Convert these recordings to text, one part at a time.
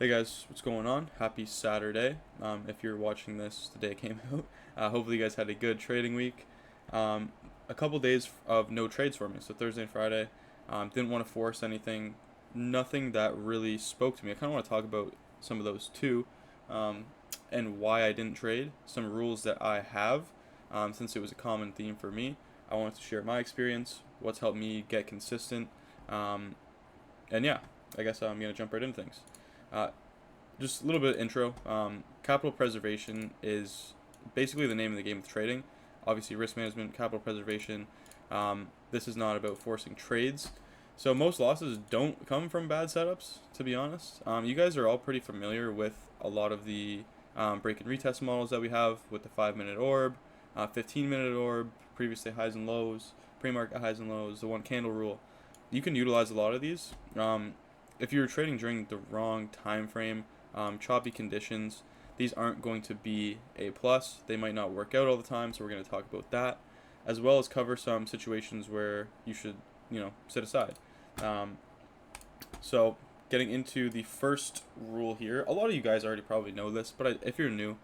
Hey guys, what's going on? Happy Saturday. If you're watching this the day it came out, hopefully you guys had a good trading week. A couple days of no trades for me, so Thursday and Friday. Didn't want to force anything, nothing that really spoke to me. I kind of want to talk about some of those too, and why I didn't trade. Some rules that I have, since it was a common theme for me. I wanted to share my experience, what's helped me get consistent, and yeah, I guess I'm gonna jump right into things. Uh, just a little bit of intro. Capital preservation is basically the name of the game with trading. Obviously, risk management, capital preservation. This is not about forcing trades. So most losses don't come from bad setups, to be honest. You guys are all pretty familiar with a lot of the break and retest models that we have with the 5-minute orb, 15-minute orb, previous day highs and lows, pre-market highs and lows, the one candle rule. You can utilize a lot of these. If you're trading during the wrong time frame, choppy conditions, these aren't going to be a plus. They might not work out all the time, so we're going to talk about that, as well as cover some situations where you should, set aside. So getting into the first rule here, a lot of you guys already probably know this, but if you're new,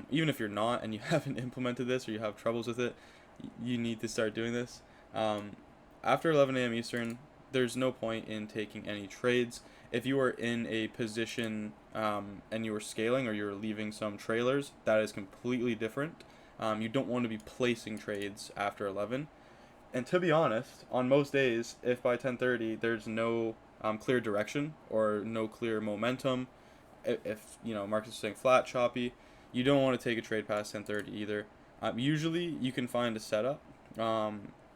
even if you're not and you haven't implemented this or you have troubles with it, you need to start doing this. After 11 a.m. Eastern, there's no point in taking any trades. If you are in a position and you are scaling or you're leaving some trailers, that is completely different. You don't want to be placing trades after 11. And to be honest, on most days, if by 10:30 there's no clear direction or no clear momentum, if markets are staying flat, choppy, you don't want to take a trade past 10:30 either. Usually, you can find a setup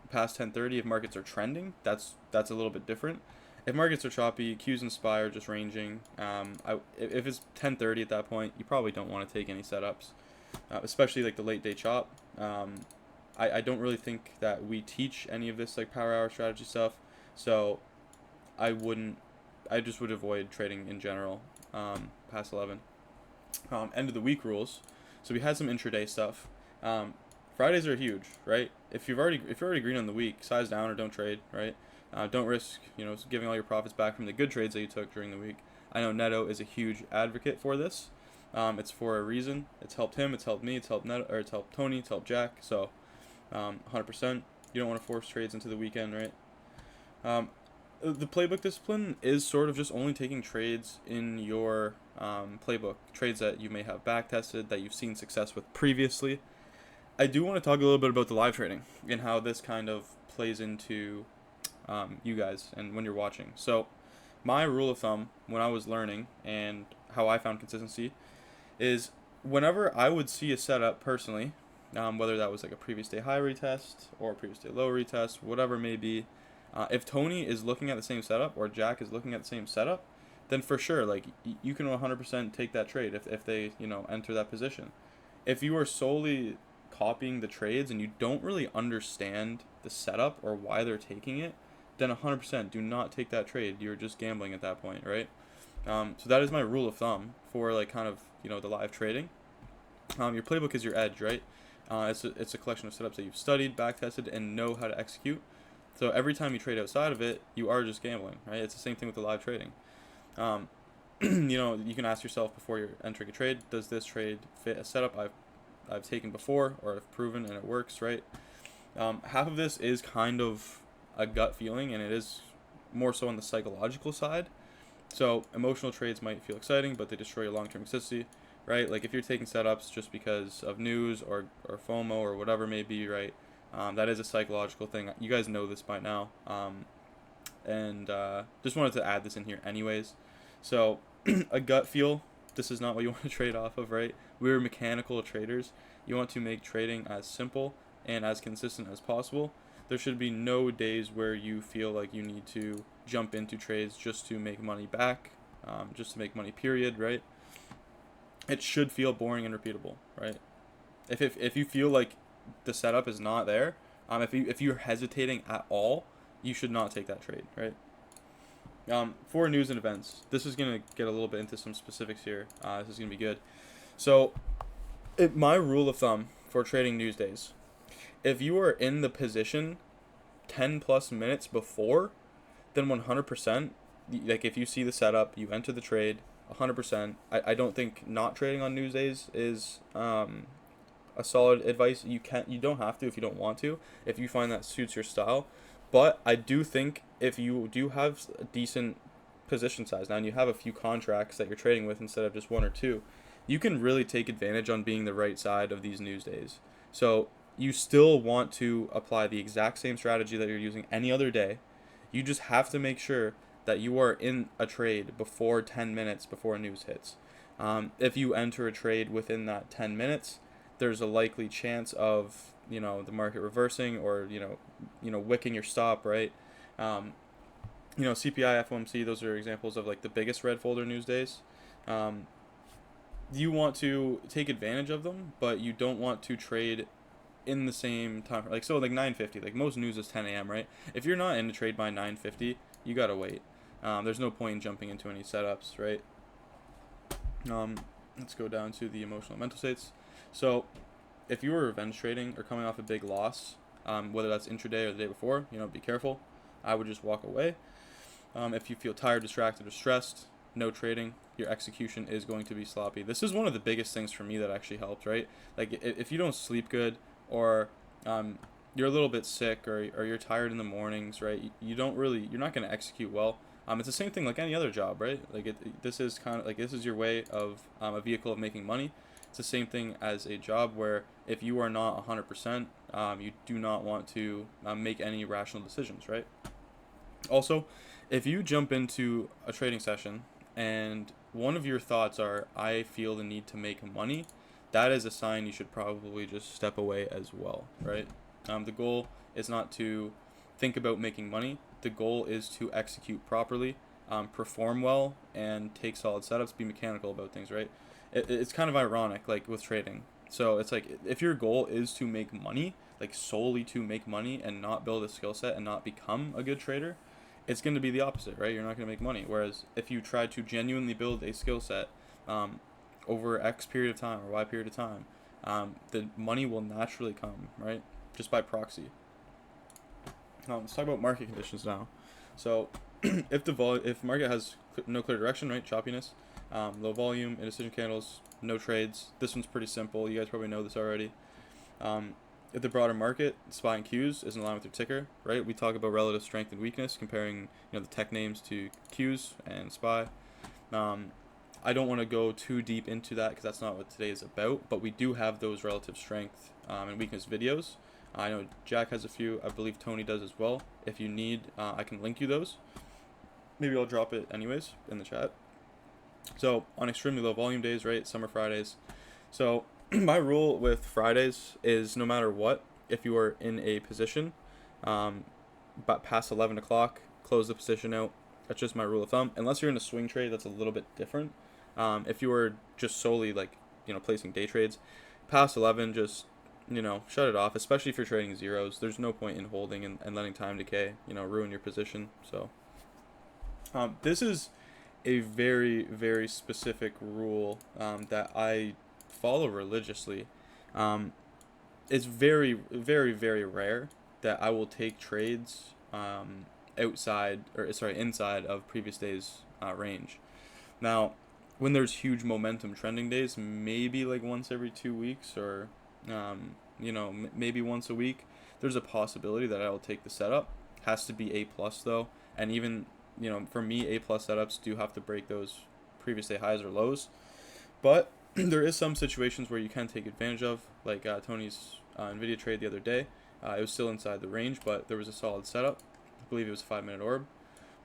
past 10:30 if markets are trending. That's a little bit different. If markets are choppy, Qs and SPY are just ranging. If it's 10:30 at that point, you probably don't want to take any setups, especially like the late day chop. I don't really think that we teach any of this like power hour strategy stuff, so I just would avoid trading in general past 11. End of the week rules. So we had some intraday stuff. Fridays are huge, right? If you're already green on the week, size down or don't trade, right? Don't risk, giving all your profits back from the good trades that you took during the week. I know Neto is a huge advocate for this. It's for a reason. It's helped him. It's helped me. It's helped Neto, or it's helped Tony. It's helped Jack. So, 100%. You don't want to force trades into the weekend, right? The playbook discipline is sort of just only taking trades in your playbook, trades that you may have back tested, that you've seen success with previously. I do want to talk a little bit about the live trading and how this kind of plays into you guys and when you're watching. So my rule of thumb when I was learning and how I found consistency is whenever I would see a setup personally, whether that was like a previous day high retest or a previous day low retest, whatever it may be, if Tony is looking at the same setup or Jack is looking at the same setup, then for sure, like you can 100% take that trade if they enter that position. If you are solely copying the trades and you don't really understand the setup or why they're taking it, then 100% do not take that trade. You're just gambling at that point, right? So that is my rule of thumb for like kind of the live trading. Your playbook is your edge, right? It's a collection of setups that you've studied, back tested, and know how to execute. So every time you trade outside of it, you are just gambling, right? It's the same thing with the live trading. You can ask yourself before you're entering a trade, does this trade fit a setup I've taken before or I've proven and it works, right? Half of this is kind of a gut feeling, and it is more so on the psychological side. So emotional trades might feel exciting, but they destroy your long-term consistency, right? Like if you're taking setups just because of news or FOMO or whatever it may be, right? That is a psychological thing. You guys know this by now. And just wanted to add this in here anyways. So a gut feel, this is not what you want to trade off of, right? We're mechanical traders. You want to make trading as simple and as consistent as possible. There should be no days where you feel like you need to jump into trades just to make money back, just to make money, period, right? It should feel boring and repeatable, right? If you feel like the setup is not there, if you're hesitating at all, you should not take that trade, right? For news and events, this is going to get a little bit into some specifics here. This is going to be good. So, my rule of thumb for trading news days, if you are in the position 10 plus minutes before, then 100% like if you see the setup, you enter the trade 100%. I don't think not trading on news days is a solid advice. You don't have to if you don't want to, if you find that suits your style. But I do think if you do have a decent position size now and you have a few contracts that you're trading with instead of just one or two, you can really take advantage on being the right side of these news days. So you still want to apply the exact same strategy that you're using any other day. You just have to make sure that you are in a trade before 10 minutes before news hits. If you enter a trade within that 10 minutes, there's a likely chance of the market reversing or wicking your stop, right? CPI, FOMC, those are examples of like the biggest red folder news days. You want to take advantage of them, but you don't want to trade in the same time. Like 9:50, like most news is 10 a.m., right? If you're not in a trade by 9:50, you gotta wait. There's no point in jumping into any setups, right? Let's go down to the emotional mental states. So if you were revenge trading or coming off a big loss, whether that's intraday or the day before, be careful. I would just walk away. If you feel tired, distracted, or stressed, no trading. Your execution is going to be sloppy. This is one of the biggest things for me that actually helped, right? Like if you don't sleep good or you're a little bit sick or you're tired in the mornings, right? You're not going to execute well. It's the same thing like any other job, right? Like this is kind of like this is your way of a vehicle of making money. It's the same thing as a job where if you are not 100%, you do not want to make any rational decisions, right? Also, if you jump into a trading session and one of your thoughts are, I feel the need to make money, that is a sign you should probably just step away as well, right? The goal is not to think about making money. The goal is to execute properly, perform well, and take solid setups, be mechanical about things, right? It's kind of ironic, like with trading. So it's like if your goal is to make money, like solely to make money and not build a skill set and not become a good trader, it's going to be the opposite, right? You're not going to make money. Whereas if you try to genuinely build a skill set over X period of time or Y period of time, the money will naturally come, right? Just by proxy. Let's talk about market conditions now. So if market has no clear direction, right? Choppiness, low volume, indecision candles, no trades. This one's pretty simple. You guys probably know this already. If the broader market, SPY and Qs, isn't aligned with their ticker, right? We talk about relative strength and weakness, comparing the tech names to Qs and SPY. I don't want to go too deep into that because that's not what today is about, but we do have those relative strength and weakness videos. I know Jack has a few. I believe Tony does as well. If you need, I can link you those. Maybe I'll drop it anyways in the chat. So on extremely low volume days, right? Summer Fridays. So my rule with Fridays is no matter what, if you are in a position, but past 11 o'clock, close the position out. That's just my rule of thumb. Unless you're in a swing trade, that's a little bit different. If you are just solely placing day trades, past 11, just shut it off. Especially if you're trading zeros, there's no point in holding and letting time decay, ruin your position. So this is a very, very specific rule that I follow religiously. It's very, very, very rare that I will take trades inside of previous days range. Now, when there's huge momentum trending days, maybe like once every 2 weeks or maybe once a week, there's a possibility that I'll take the setup. Has to be A plus though, and even for me, A plus setups do have to break those previous day highs or lows. But there is some situations where you can take advantage of, like Tony's Nvidia trade the other day. It was still inside the range, but there was a solid setup. I believe it was a 5-minute orb.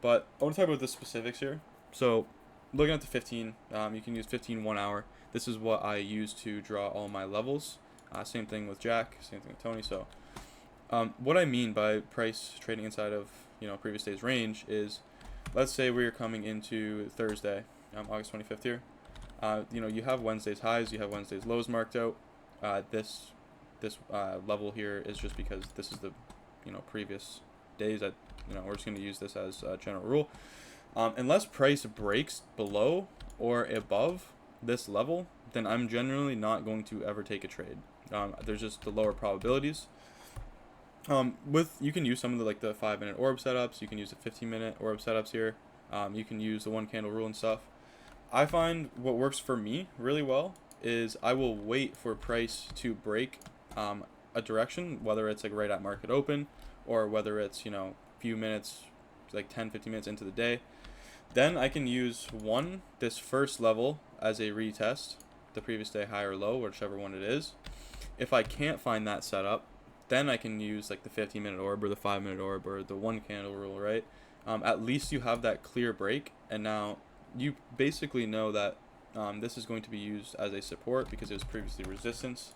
But I want to talk about the specifics here. So looking at the 15, you can use 15 1 hour. This is what I use to draw all my levels. Same thing with Jack, same thing with Tony. So what I mean by price trading inside of previous day's range is, let's say we're coming into Thursday, August 25th here. You have Wednesday's highs, you have Wednesday's lows marked out. This level here is just because this is the previous days. That we're just going to use this as a general rule. Unless price breaks below or above this level, then I'm generally not going to ever take a trade. There's just the lower probabilities. You can use some of the 5-minute orb setups. You can use the 15-minute orb setups here. You can use the one candle rule and stuff. I find what works for me really well is I will wait for price to break a direction, whether it's like right at market open or whether it's, few minutes, like 10-15 minutes into the day. Then I can use this first level as a retest, the previous day high or low, whichever one it is. If I can't find that setup, then I can use like the 15-minute orb or the 5-minute orb or the one candle rule, right? At least you have that clear break, and now you basically know that this is going to be used as a support because it was previously resistance.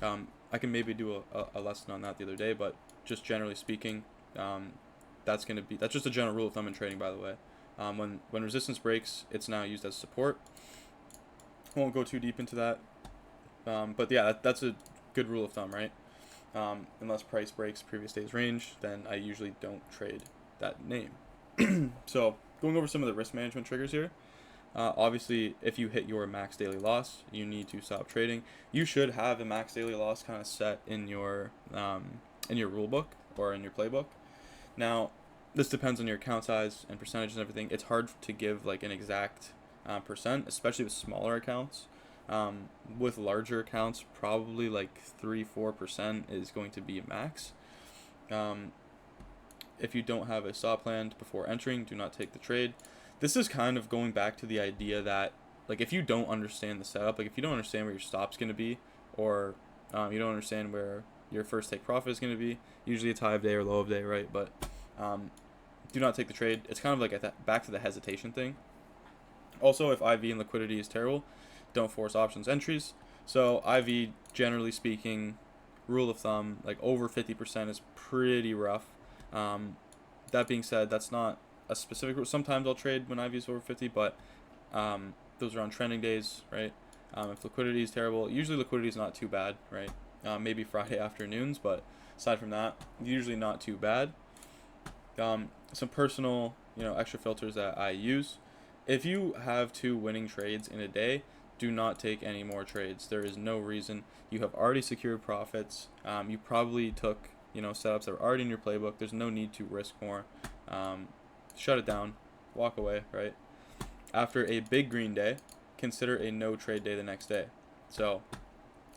I can maybe do a lesson on that the other day, but just generally speaking, that's just a general rule of thumb in trading, by the way. When resistance breaks, it's now used as support. I won't go too deep into that, but yeah, that's a good rule of thumb, right? Unless price breaks previous day's range, then I usually don't trade that name. So going over some of the risk management triggers here. Obviously, if you hit your max daily loss, you need to stop trading. You should have a max daily loss kind of set in your rule book or in your playbook. Now, this depends on your account size and percentages and everything. It's hard to give like an exact percent, especially with smaller accounts. With larger accounts, probably like 3-4% is going to be a max. If you don't have a stop planned before entering, do not take the trade. This is kind of going back to the idea that, like, if you don't understand the setup, like if you don't understand where your stop's going to be, or you don't understand where your first take profit is going to be, usually it's high of day or low of day, right? But do not take the trade. It's kind of like back to the hesitation thing. Also, if IV and liquidity is terrible, don't force options entries. So IV, generally speaking, rule of thumb, like over 50% is pretty rough. That being said, that's not a specific rule. Sometimes I'll trade when IV is over 50, but those are on trending days, right? If liquidity is terrible, usually liquidity is not too bad, right? Maybe Friday afternoons, but aside from that, usually not too bad. Some personal, extra filters that I use. If you have 2 winning trades in a day, do not take any more trades. There is no reason. You have already secured profits. You probably took, setups that are already in your playbook. There's no need to risk more. Shut it down. Walk away, right? After a big green day, consider a no trade day the next day. So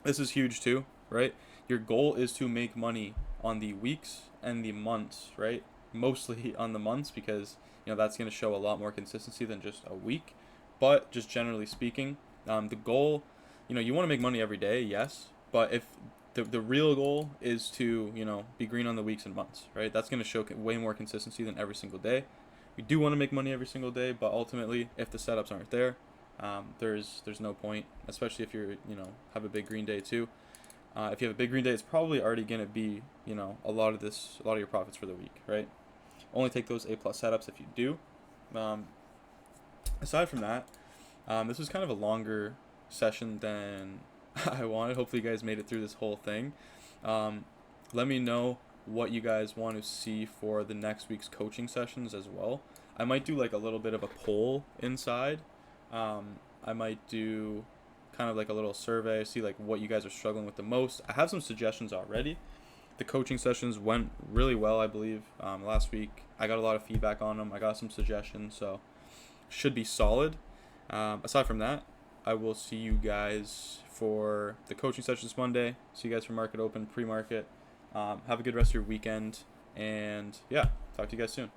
this is huge too, right? Your goal is to make money on the weeks and the months, right? Mostly on the months because, that's going to show a lot more consistency than just a week. But just generally speaking, the goal, you want to make money every day, yes. But if the real goal is to, be green on the weeks and months, right? That's going to show way more consistency than every single day. We do want to make money every single day, but ultimately, if the setups aren't there, there's no point, especially if you're, have a big green day too. If you have a big green day, it's probably already going to be, a lot of your profits for the week, right? Only take those A+ setups if you do. Aside from that, this was kind of a longer session than I wanted. Hopefully you guys made it through this whole thing. Let me know what you guys want to see for the next week's coaching sessions as well. I might do like a little bit of a poll inside. I might do kind of like a little survey, see like what you guys are struggling with the most. I have some suggestions already. The coaching sessions went really well, I believe. Last week I got a lot of feedback on them. I got some suggestions, so should be solid. Aside from that, I will see you guys for the coaching sessions Monday. See you guys for market open, pre-market. Have a good rest of your weekend, and yeah, talk to you guys soon.